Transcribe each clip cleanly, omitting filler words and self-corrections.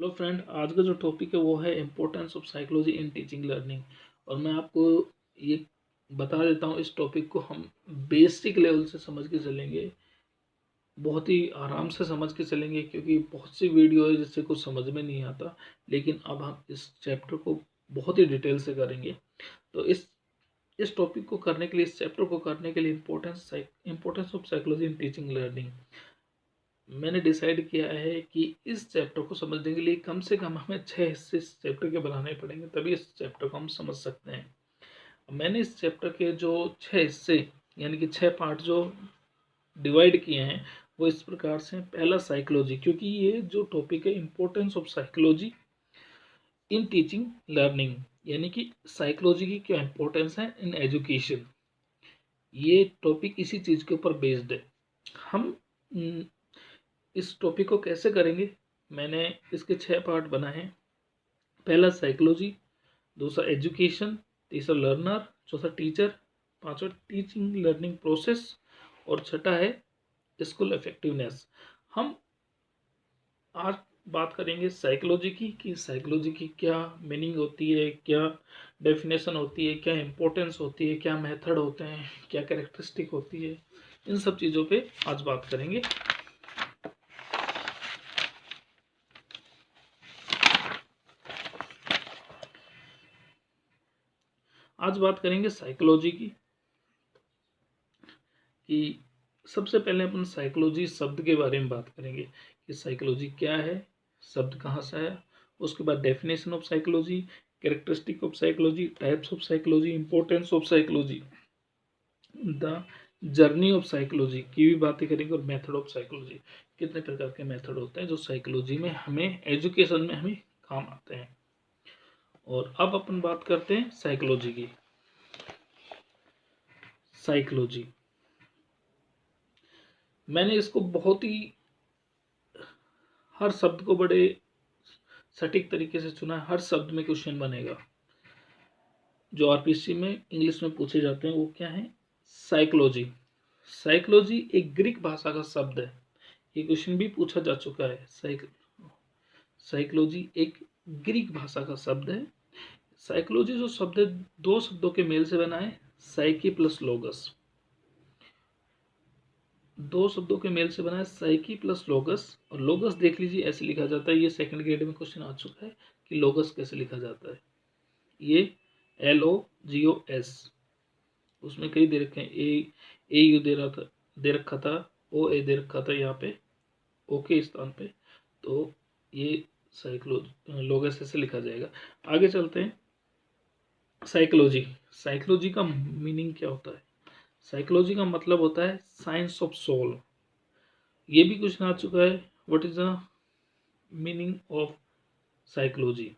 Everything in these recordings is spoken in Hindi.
हेलो फ्रेंड, आज का जो टॉपिक है वो है importance of psychology in teaching learning. और मैं आपको ये बता देता हूँ, इस टॉपिक को हम बेसिक लेवल से समझ के चलेंगे, बहुत ही आराम से समझ के चलेंगे, क्योंकि बहुत सी वीडियो है जिससे कुछ समझ में नहीं आता। लेकिन अब हम इस चैप्टर को बहुत ही डिटेल से करेंगे। तो इस टॉपिक को करने के लिए, इस चैप्टर को करने के लिए importance of psychology in teaching learning, मैंने डिसाइड किया है कि इस चैप्टर को समझने के लिए कम से कम हमें 6 हिस्से इस चैप्टर के बनाने पड़ेंगे, तभी इस चैप्टर को हम समझ सकते हैं। मैंने इस चैप्टर के जो 6 हिस्से, यानी कि 6 पार्ट जो डिवाइड किए हैं, वो इस प्रकार से हैं। पहला, साइकोलॉजी, क्योंकि ये जो टॉपिक है importance of psychology in teaching learning, यानी कि साइकोलॉजी की क्या इम्पोर्टेंस है इन एजुकेशन, ये टॉपिक इसी चीज़ के ऊपर बेस्ड है। हम इस टॉपिक को कैसे करेंगे, मैंने इसके 6 पार्ट बनाए हैं। पहला साइकोलॉजी, दूसरा एजुकेशन, तीसरा लर्नर, चौथा टीचर, पांचवा टीचिंग लर्निंग प्रोसेस, और छठा है स्कूल इफेक्टिवनेस। हम आज बात करेंगे साइकोलॉजी की, कि साइकोलॉजी की क्या मीनिंग होती है, क्या डेफिनेशन होती है, क्या इंपॉर्टेंस होती है, क्या मेथड होते हैं, क्या कैरेक्टरिस्टिक होती है। इन सब चीज़ों पे आज बात करेंगे। आज बात करेंगे साइकोलॉजी की, कि सबसे पहले अपन साइकोलॉजी शब्द के बारे में बात करेंगे कि साइकोलॉजी क्या है, शब्द कहाँ से आया। उसके बाद definition of psychology, characteristic of psychology, types of psychology, importance of psychology, the journey of psychology की भी बातें करेंगे, और मेथड ऑफ साइकोलॉजी, कितने प्रकार के मेथड होते हैं जो साइकोलॉजी में हमें, एजुकेशन में हमें काम आते हैं। और अब अपन बात करते हैं साइकोलॉजी की। साइकोलॉजी, मैंने इसको बहुत ही, हर शब्द को बड़े सटीक तरीके से चुना है। हर शब्द में क्वेश्चन बनेगा जो आरपीसी में इंग्लिश में पूछे जाते हैं। वो क्या है? साइकोलॉजी। साइकोलॉजी एक ग्रीक भाषा का शब्द है। ये क्वेश्चन भी पूछा जा चुका है। साइकोलॉजी एक ग्रीक भाषा का शब्द है। साइकोलॉजी जो शब्द है, दो शब्दों के मेल से बना है, साइकी प्लस लोगस। दो शब्दों के मेल से बना है, साइकी प्लस लोगस। और लोगस देख लीजिए, ऐसे लिखा जाता है। ये सेकंड ग्रेड में क्वेश्चन आ चुका है कि लोगस कैसे लिखा जाता है। ये LOGOS, उसमें कई दे रखे हैं। ए यू दे रहा था, दे रखा था। OA दे रखा था यहाँ पे, ओ के स्थान पे। तो ये लोगस ऐसे लिखा जाएगा। आगे चलते हैं। साइकोलॉजी, साइकोलॉजी का मीनिंग क्या होता है? साइकोलॉजी का मतलब होता है साइंस ऑफ सोल। ये भी क्वेश्चन आ चुका है, what is the meaning of psychology.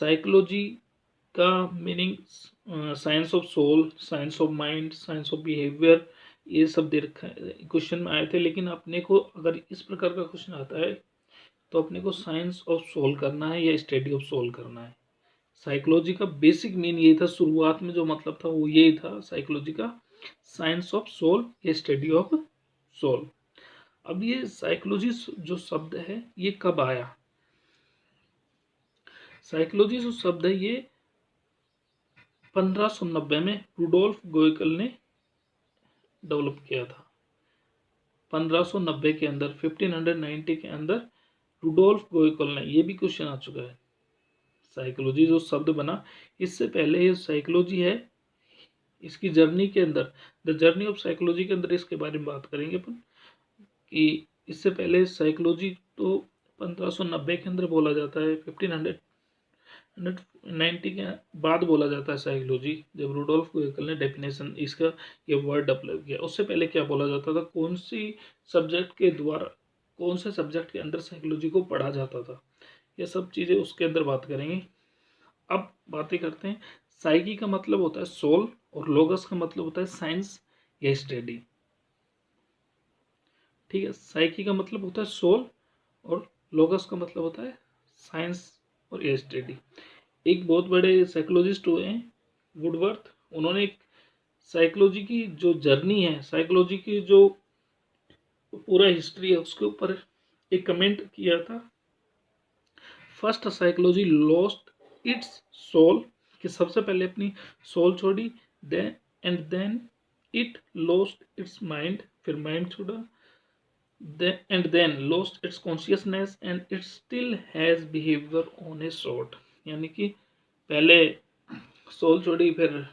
Psychology का meaning science of soul, science of mind, science of behaviour, ये सब दे रखा है, क्वेश्चन में आए थे। लेकिन अपने को अगर इस प्रकार का क्वेश्चन आता है तो अपने को साइंस ऑफ सोल करना है या स्टडी ऑफ सोल करना है। साइकोलॉजी का बेसिक मीन यही था, शुरुआत में जो मतलब था वो यही था साइकोलॉजी का, साइंस ऑफ सोल या स्टडी ऑफ सोल। अब ये साइकोलॉजी जो शब्द है ये कब आया? साइकोलॉजी जो शब्द है ये 1590 में रुडोल्फ गोयकल ने डेवलप किया था। 1590 के अंदर, 1590 के अंदर रुडोल्फ गोयकल ने, ये भी क्वेश्चन आ चुका है। साइकोलॉजी जो शब्द बना, इससे पहले ये साइकोलॉजी है, इसकी जर्नी के अंदर, द जर्नी ऑफ साइकोलॉजी के अंदर इसके बारे में बात करेंगे अपन, कि इससे पहले साइकोलॉजी तो 1590 के अंदर बोला जाता है, 1590 के बाद बोला जाता है साइकोलॉजी, जब रुडोल्फ गोयकल ने डेफिनेशन इसका, ये वर्ड डेवलप किया। उससे पहले क्या बोला जाता था, कौन सी सब्जेक्ट के द्वारा, कौन से सब्जेक्ट के अंदर साइकोलॉजी को पढ़ा जाता था, ये सब चीज़ें उसके अंदर बात करेंगे। अब बातें करते हैं। साइकी का मतलब होता है सोल, और लोगस का मतलब होता है साइंस या स्टडी। ठीक है, साइकी का मतलब होता है सोल, और लोगस का मतलब होता है साइंस और या स्टडी। एक बहुत बड़े साइकोलॉजिस्ट हुए हैं, वुडवर्थ, उन्होंने एक साइकोलॉजी की जो जर्नी है, साइकोलॉजी की जो पूरा हिस्ट्री है, उसके ऊपर एक कमेंट किया था। First psychology lost its soul, कि सबसे पहले अपनी सोल छोड़ी, then it lost its mind, फिर माइंड छोड़ा, and then lost its consciousness and it still has behavior on a sort। यानी कि पहले सोल छोड़ी, फिर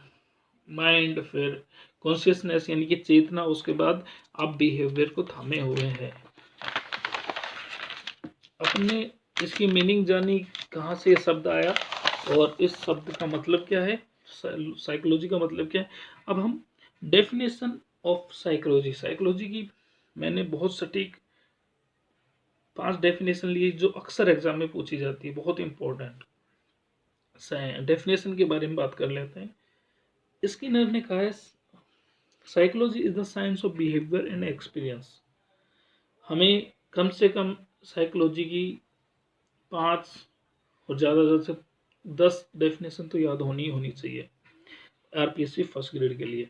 माइंड, फिर कॉन्शियसनेस यानी कि चेतना, उसके बाद आप बिहेवियर को थामे हुए हैं। अपने इसकी मीनिंग जानी, कहाँ से ये शब्द आया और इस शब्द का मतलब क्या है, साइकोलॉजी का मतलब क्या है। अब हम डेफिनेशन ऑफ साइकोलॉजी, साइकोलॉजी की मैंने बहुत सटीक 5 डेफिनेशन ली जो अक्सर एग्जाम में पूछी जाती है, बहुत इंपॉर्टेंट। डेफिनेशन के बारे में बात कर लेते हैं। स्किनर ने कहा है psychology is the science of behaviour and experience. हमें कम से कम साइकोलॉजी की 5 और ज़्यादा से 10 डेफिनेशन तो याद होनी चाहिए आरपीएससी फर्स्ट ग्रेड के लिए।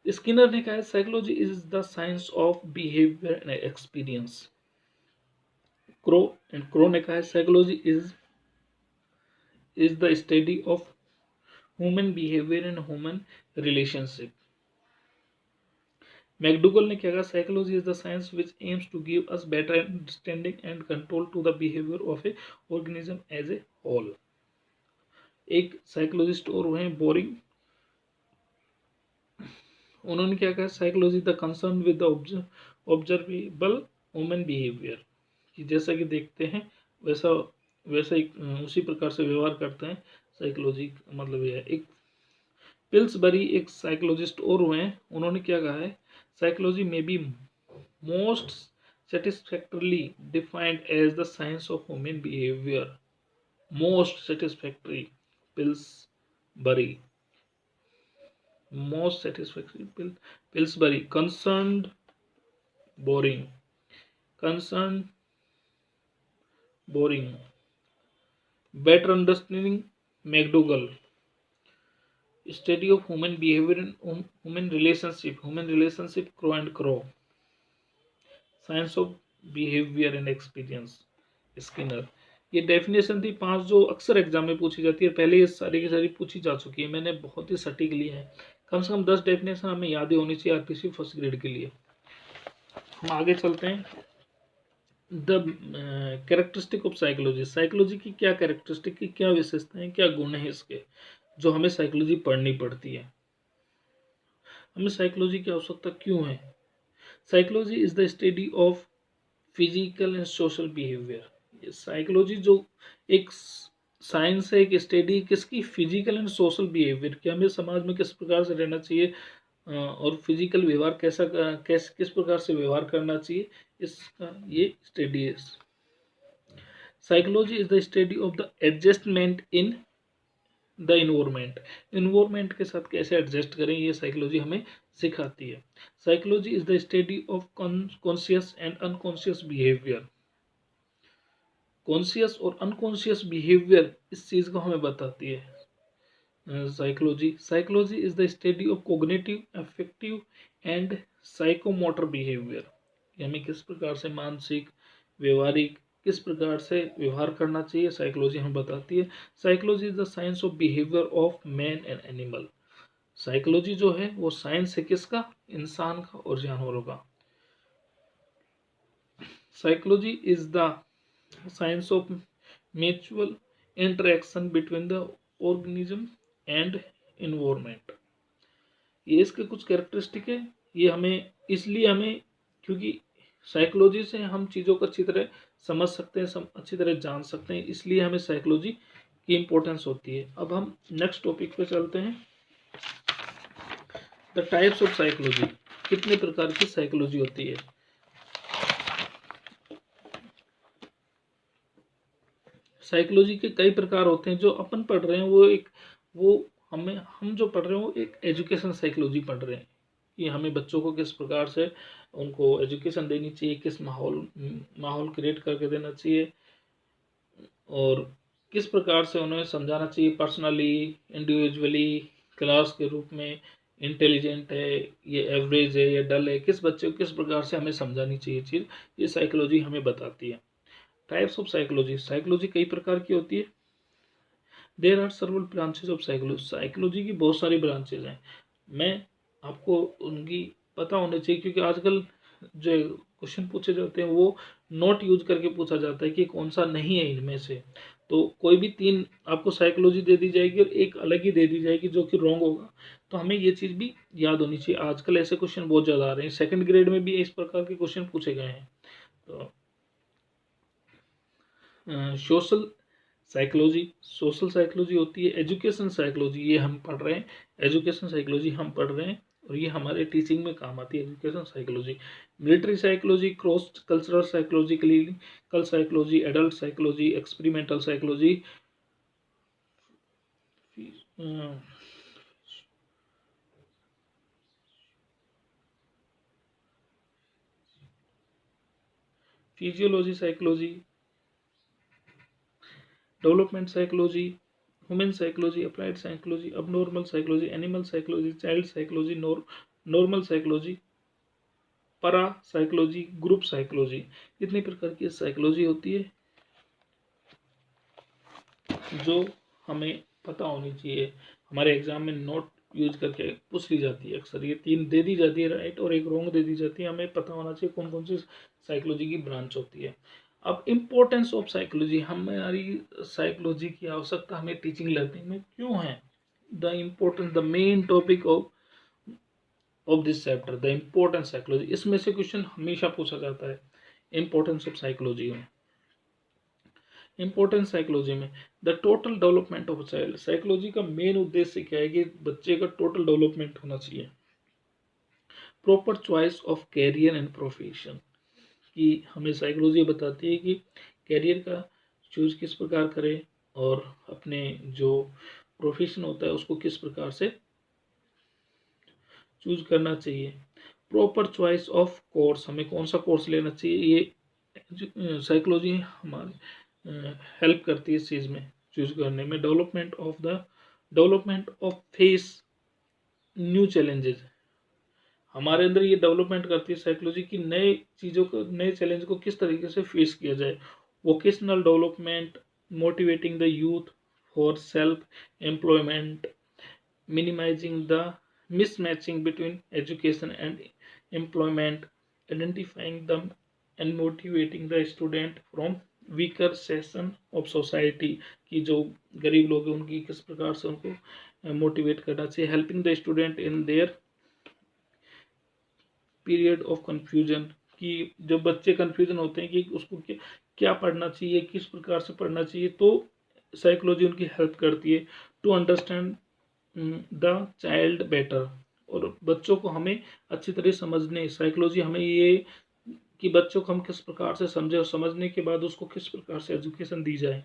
स्किनर ने कहा है psychology is the science of behaviour and experience. Crow ने कहा है psychology is the study of human behaviour and human relationship. McDougall ने क्या कहा, psychology is the science which aims to give us better understanding and control to the behaviour of a organism as a whole. एक साइकोलॉजिस्ट और हुए हैं बोरिंग, उन्होंने क्या कहा, psychology the concern with the observable human behaviour, कि जैसा कि देखते हैं वैसा वैसा ही उसी प्रकार से व्यवहार करते हैं। साइकोलॉजी मतलब यह है। एक पिल्सबरी एक साइकोलॉजिस्ट और हुए हैं, उन्होंने क्या कहा है, साइकोलॉजी में be most satisfactorily defined as the science of human behavior। most satisfactory, Pillsbury, most satisfactory, Pillsbury, concerned, boring, concerned, boring, better understanding, McDougall, study of human behavior and human relationship, Crow and Crow, science of behaviour and experience, Skinner. ये डेफिनेशन थी 5 जो अक्सर एग्जाम में पूछी जाती है। पहले ये सारी की सारी पूछी जा चुकी है, मैंने बहुत ही सटीक ली है। कम से कम 10 डेफिनेशन हमें याद ही होनी चाहिए आरपीसी फर्स्ट ग्रेड के लिए। हम आगे चलते हैं। The characteristic of psychology, psychology की क्या कैरेक्टरिस्टिक की क्या विशेषताएं, क्या गुण है इसके, जो हमें साइकोलॉजी पढ़नी पड़ती है। हमें साइकोलॉजी की आवश्यकता क्यों है। Psychology is the study of physical and social behaviour. Psychology जो एक साइंस है, एक स्टडी किसकी, फिजिकल एंड सोशल बिहेवियर, कि हमें समाज में किस प्रकार से रहना चाहिए और फिजिकल व्यवहार किस प्रकार से व्यवहार करना चाहिए, इसका ये स्टडी है। Psychology is the study of the adjustment in the environment के साथ कैसे एडजस्ट करें, ये साइकोलॉजी हमें सिखाती है। Psychology is the study of conscious and unconscious behaviour. Conscious और अनकॉन्शियस बिहेवियर इस चीज को हमें बताती है psychology is the study of cognitive, affective and psychomotor behaviour. हमें किस प्रकार से मानसिक, व्यवहारिक किस प्रकार से व्यवहार करना चाहिए, साइकोलॉजी हमें बताती है। Psychology is the science of behaviour of man and animal. Psychology जो है वो साइंस है किसका, इंसान का और जानवरों का। Psychology is the science of mutual interaction between the organism and environment. ये इसके कुछ कैरेक्टरिस्टिक है। ये हमें इसलिए हमें, क्योंकि साइकोलॉजी से हम चीज़ों को अच्छी तरह समझ सकते हैं, अच्छी तरह जान सकते हैं, इसलिए हमें साइकोलॉजी की इम्पोर्टेंस होती है। अब हम नेक्स्ट टॉपिक पे चलते हैं। द टाइप्स ऑफ साइकोलॉजी, कितने प्रकार की साइकोलॉजी होती है। साइकोलॉजी के कई प्रकार होते हैं। जो अपन पढ़ रहे हैं हम जो पढ़ रहे हैं वो एक एजुकेशन साइकोलॉजी पढ़ रहे हैं, कि हमें बच्चों को किस प्रकार से उनको एजुकेशन देनी चाहिए, किस माहौल क्रिएट करके देना चाहिए और किस प्रकार से उन्हें समझाना चाहिए, पर्सनली, इंडिविजुअली, क्लास के रूप में, इंटेलिजेंट है, ये एवरेज है, ये डल है, किस बच्चे को किस प्रकार से हमें समझानी चाहिए चीज़, ये साइकोलॉजी हमें बताती है। टाइप्स ऑफ साइकोलॉजी, साइकोलॉजी कई प्रकार की होती है। There are several branches of psychology, psychology की बहुत सारी ब्रांचेज हैं। मैं आपको उनकी पता होने चाहिए, क्योंकि आजकल जो क्वेश्चन पूछे जाते हैं वो नोट यूज करके पूछा जाता है कि कौन सा नहीं है इनमें से। तो कोई भी तीन आपको साइकोलॉजी दे दी जाएगी और एक अलग ही दे दी जाएगी जो कि रॉन्ग होगा। तो हमें ये चीज़ भी याद होनी चाहिए। आजकल ऐसे क्वेश्चन बहुत ज़्यादा आ रहे हैं, सेकंड ग्रेड में भी इस प्रकार के क्वेश्चन पूछे गए हैं। तो सोशल साइकोलॉजी, सोशल साइकोलॉजी होती है। एजुकेशन साइकोलॉजी ये हम पढ़ रहे हैं, एजुकेशन साइकोलॉजी हम पढ़ रहे हैं और ये हमारे टीचिंग में काम आती है, education psychology. Military psychology, cross cultural psychology, clinical psychology, adult psychology, experimental psychology, physiology psychology, development psychology, human psychology, applied psychology, abnormal psychology, animal psychology, child psychology, normal psychology, परा साइकोलॉजी, ग्रुप साइकोलॉजी। कितनी प्रकार की साइकोलॉजी होती है जो हमें पता होनी चाहिए। हमारे एग्जाम में नोट यूज करके पूछ ली जाती है अक्सर। ये तीन दे दी जाती है, राइट और एक रॉन्ग दे दी जाती है। हमें पता होना चाहिए कौन कौन सी साइकोलॉजी की ब्रांच होती है। अब इम्पोर्टेंस ऑफ साइकोलॉजी, हमारी साइकोलॉजी की आवश्यकता हमें टीचिंग लर्निंग में क्यों है। The importance, the main topic of this chapter, the importance psychology. इसमें से क्वेश्चन हमेशा पूछा जाता है इम्पोर्टेंस ऑफ साइकोलॉजी में। इम्पोर्टेंस साइकोलॉजी में, the total development of child. Psychology का मेन उद्देश्य क्या है कि बच्चे का टोटल डेवलपमेंट होना चाहिए। Proper choice of career and profession, कि हमें साइकोलॉजी बताती है कि कैरियर का चूज किस प्रकार करें और अपने जो प्रोफेशन होता है उसको किस प्रकार से चूज करना चाहिए। प्रॉपर चॉइस ऑफ कोर्स, हमें कौन सा कोर्स लेना चाहिए, ये साइकोलॉजी हमारे हेल्प करती है इस चीज़ में चूज करने में। Development of face new challenges, हमारे अंदर ये डेवलपमेंट करती है साइकोलॉजी की नए चीज़ों को, नए चैलेंज को किस तरीके से फेस किया जाए। Vocational development, motivating the youth for self employment, minimizing the mismatching between education and employment, identifying them and motivating the student from weaker section of society, कि जो गरीब लोग हैं उनकी किस प्रकार से उनको मोटिवेट करना चाहिए। Helping the student in their period of confusion, कि जब बच्चे कंफ्यूजन होते हैं कि उसको क्या पढ़ना चाहिए, किस प्रकार से पढ़ना चाहिए, तो साइकोलॉजी उनकी हेल्प करती है to understand the child better. और बच्चों को हमें अच्छी तरह समझने, साइकोलॉजी हमें ये कि बच्चों को हम किस प्रकार से समझे और समझने के बाद उसको किस प्रकार से एजुकेशन दी जाए,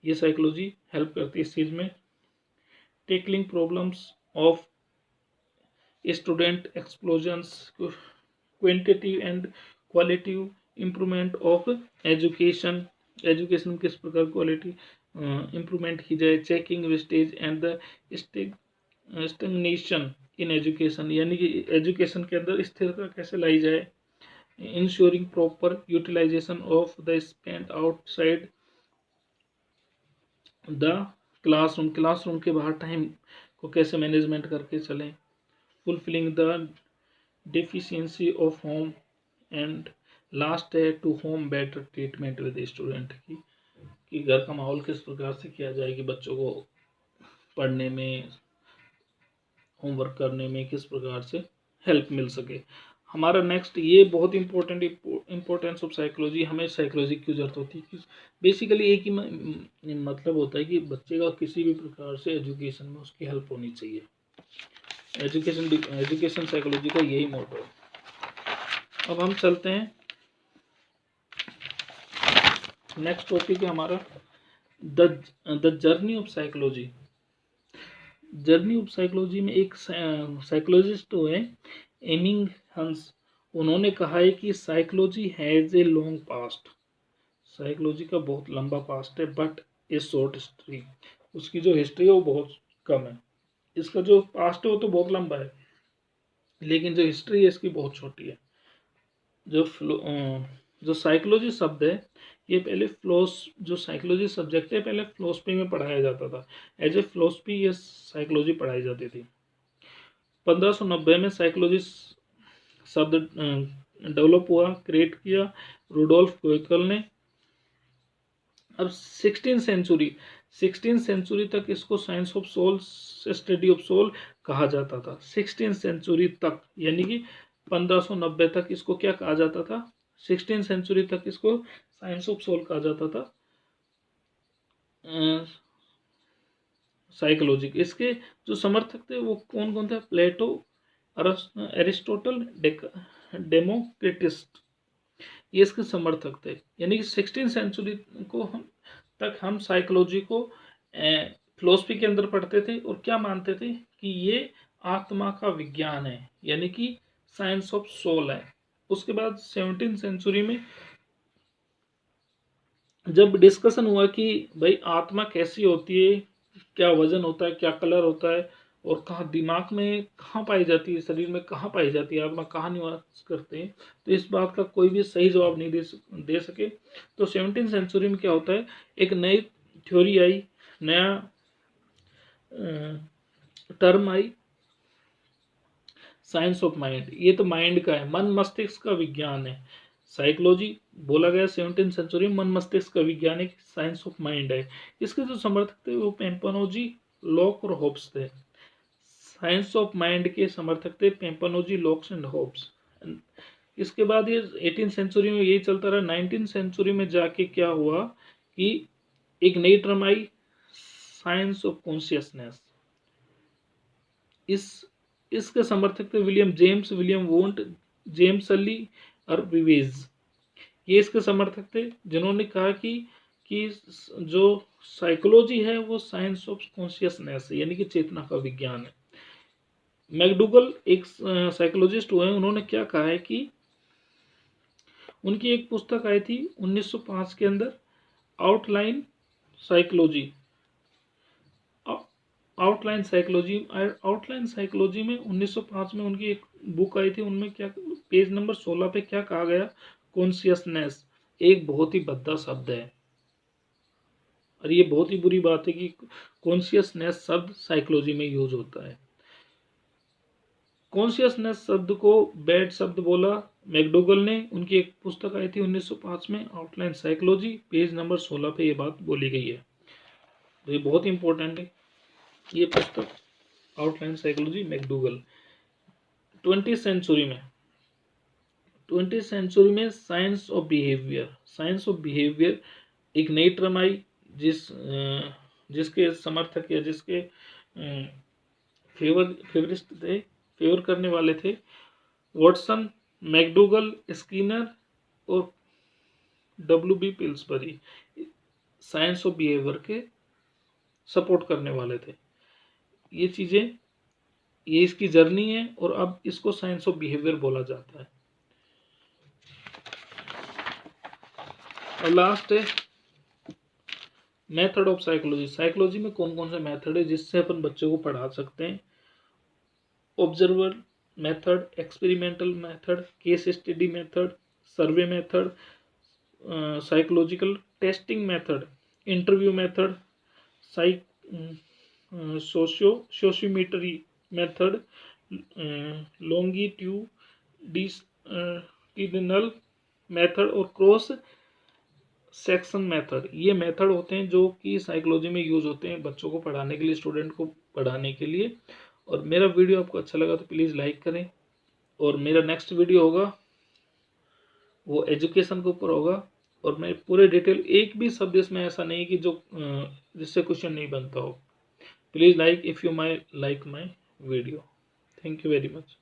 ये साइकोलॉजी हेल्प करती है इस चीज़ में। Tackling problems of student explosions, quantitative and qualitative improvement of education, education किस प्रकार क्वालिटी इम्प्रूवमेंट की जाए। Checking wastage and the stagnation in education, यानी कि एजुकेशन के अंदर स्थिरता कैसे लाई जाए। Ensuring proper utilisation of the spend outside the classroom, classroom के बाहर टाइम को कैसे मैनेजमेंट करके चलें। Fulfilling the deficiency of home and last है to home better treatment with student, की कि घर का माहौल किस प्रकार से किया जाए कि बच्चों को पढ़ने में, होमवर्क करने में किस प्रकार से हेल्प मिल सके। हमारा नेक्स्ट ये बहुत इंपॉर्टेंट, इम्पोर्टेंस ऑफ साइकोलॉजी, हमें साइकोलॉजी की जरूरत होती है कि बेसिकली एक ही मतलब होता है कि बच्चे का किसी भी प्रकार से एजुकेशन में उसकी हेल्प होनी चाहिए। एजुकेशन साइकोलॉजी का यही मोटो है। अब हम चलते हैं, नेक्स्ट टॉपिक है हमारा the journey of psychology. Journey of psychology में एक साइकोलॉजिस्ट हुए एमिंग हंस, उन्होंने कहा है कि psychology has a long past, psychology का बहुत लंबा पास्ट है, बट ए शॉर्ट हिस्ट्री, उसकी जो हिस्ट्री है वो बहुत कम है। इसका जो पास्ट है वो तो बहुत लंबा है, लेकिन जो हिस्ट्री है इसकी बहुत छोटी है। जो साइकोलॉजी शब्द है ये पहले जो साइकोलॉजी सब्जेक्ट है पहले फिलोसफी में पढ़ाया जाता था। एज ए फिलोसफी ये साइकोलॉजी पढ़ाई जाती थी। 1590 में साइकोलॉजी शब्द डेवलप हुआ, क्रिएट किया रुडोल्फ कोयकल ने। अब 16th सेंचुरी तक इसको science of soul, study of soul कहा जाता था। 16th सेंचुरी तक, यानी कि 1590 तक इसको क्या कहा जाता था? 16th सेंचुरी तक इसको साइंस ऑफ सोल कहा जाता था, साइकोलॉजी। इसके जो समर्थक थे वो कौन कौन थे? प्लेटो, एरिस्टोटल, डेमोक्रिटस, ये इसके समर्थक थे। यानी कि 16th सेंचुरी को हम साइकोलॉजी को फिलोसफी के अंदर पढ़ते थे और क्या मानते थे कि ये आत्मा का विज्ञान है, यानी कि साइंस ऑफ सोल है। उसके बाद 17th सेंचुरी में जब डिस्कशन हुआ कि भाई आत्मा कैसी होती है, क्या वजन होता है, क्या कलर होता है, और कहाँ दिमाग में कहाँ पाई जाती है, शरीर में कहाँ पाई जाती है, आत्मा कहाँ निवास करते हैं, तो इस बात का कोई भी सही जवाब नहीं दे सके। तो 17th सेंचुरी में क्या होता है, एक नई थ्योरी आई, नया term I, science of mind. ये तो माइंड का है, मन मस्तिष्क का विज्ञान है। साइकोलॉजी बोला गया 17th सेंचुरी में मन मस्तिष्क का विज्ञान एक साइंस ऑफ माइंड है। इसके जो समर्थक थे वो पैम्पनोजी, लॉक और होब्स थे। साइंस ऑफ माइंड के समर्थक थे पैम्पनोजी, लॉक्स एंड होब्स। इसके बाद ये 18th सेंचुरी में यही चलता रहा। 19th सेंचुरी में जाके क्या हुआ कि एक नई term I, science of consciousness. इसके समर्थक थे William James, William won't, James सली और विवेज। ये इसके समर्थक थे जिन्होंने कहा कि जो साइकोलॉजी है वो साइंस ऑफ कॉन्शियसनेस है, यानी कि चेतना का विज्ञान है। मैकडूगल एक साइकोलॉजिस्ट हुए, उन्होंने क्या कहा है कि उनकी एक पुस्तक आई थी 1905 के अंदर, आउटलाइन साइकोलॉजी। आउटलाइन साइकोलॉजी में 1905 में उनकी एक बुक आई थी। उनमें क्या, पेज नंबर 16 पे क्या कहा गया? कॉन्शियसनेस एक बहुत ही भद्दा शब्द है, और ये बहुत ही बुरी बात है कि कॉन्शियसनेस शब्द साइकोलॉजी में यूज होता है। कॉन्शियसनेस शब्द को बैड शब्द बोला मैकडूगल ने। उनकी एक पुस्तक आई थी 1905 में, आउटलाइन साइकोलॉजी, पेज नंबर 16 पे ये बात बोली गई है। तो ये बहुत इंपॉर्टेंट है ये पुस्तक, outline psychology, McDougall. 20th century में साइंस ऑफ बिहेवियर एक नई टर्म आई, जिसके समर्थक या जिसके फेवर करने वाले थे वॉटसन, मैकडूगल, स्किनर और W.B. Pillsbury. Science of behaviour के सपोर्ट करने वाले थे। ये चीजें, ये इसकी जर्नी है, और अब इसको साइंस ऑफ बिहेवियर बोला जाता है। और लास्ट है मेथड ऑफ साइकोलॉजी। साइकोलॉजी में कौन कौन से मेथड है जिससे अपन बच्चों को पढ़ा सकते हैं? Observer method, experimental method, case study method, survey method, psychological testing method, interview method, sociometry method, longitudinal method और क्रॉस सेक्शन मेथड। ये मेथड होते हैं जो कि साइकोलॉजी में यूज होते हैं बच्चों को पढ़ाने के लिए, स्टूडेंट को पढ़ाने के लिए। और मेरा वीडियो आपको अच्छा लगा तो प्लीज़ लाइक करें, और मेरा नेक्स्ट वीडियो होगा वो एजुकेशन के ऊपर होगा, और मैं पूरे डिटेल, एक भी शब्द इसमें ऐसा नहीं कि जो जिससे क्वेश्चन नहीं बनता हो। Please like if you like my video. Thank you very much.